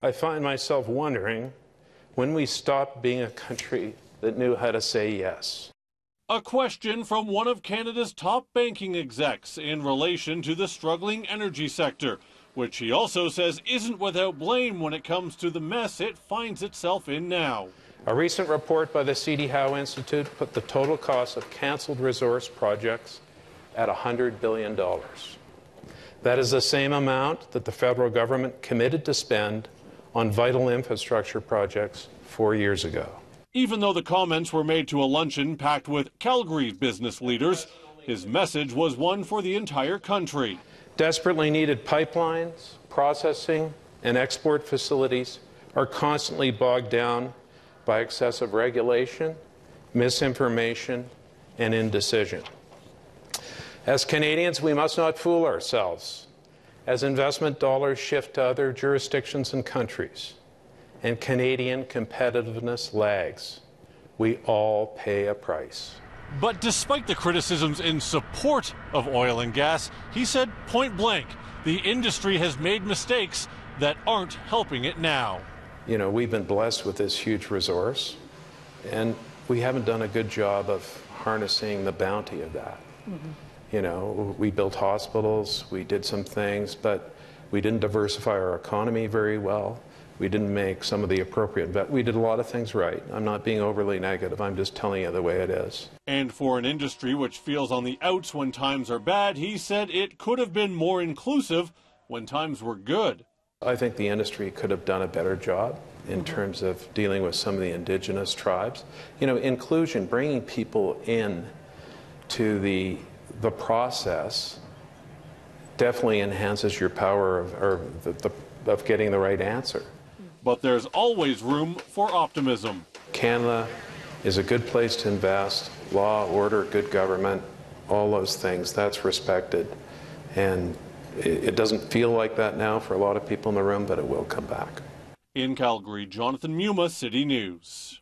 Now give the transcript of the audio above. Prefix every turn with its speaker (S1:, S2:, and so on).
S1: I find myself wondering when we stopped being a country that knew how to say yes.
S2: A question from one of Canada's top banking execs in relation to the struggling energy sector, which he also says isn't without blame when it comes to the mess it finds itself in now.
S1: A recent report by the C.D. Howe Institute put the total cost of cancelled resource projects at $100 billion. That is the same amount that the federal government committed to spend on vital infrastructure projects 4 years ago.
S2: Even though the comments were made to a luncheon packed with Calgary's business leaders, his message was one for the entire country.
S1: Desperately needed pipelines, processing, and export facilities are constantly bogged down by excessive regulation, misinformation, and indecision. As Canadians, we must not fool ourselves. As investment dollars shift to other jurisdictions and countries, and Canadian competitiveness lags, we all pay a price.
S2: But despite the criticisms in support of oil and gas, he said point blank, the industry has made mistakes that aren't helping it now.
S1: You know, we've been blessed with this huge resource, and we haven't done a good job of harnessing the bounty of that. You know, we built hospitals, we did some things, but we didn't diversify our economy very well. We didn't make some of the appropriate we did a lot of things right. I'm not being overly negative. I'm just telling you the way it is.
S2: And for an industry which feels on the outs when times are bad, he said it could have been more inclusive when times were good.
S1: I think the industry could have done a better job in terms of dealing with some of the Indigenous tribes. You know, inclusion, bringing people in to the process definitely enhances your power of getting the right answer.
S2: But there's always room for optimism.
S1: Canada is a good place to invest. Law, order, good government, all those things, that's respected. And it doesn't feel like that now for a lot of people in the room, but it will come back.
S2: In Calgary, Jonathan Muma, City News.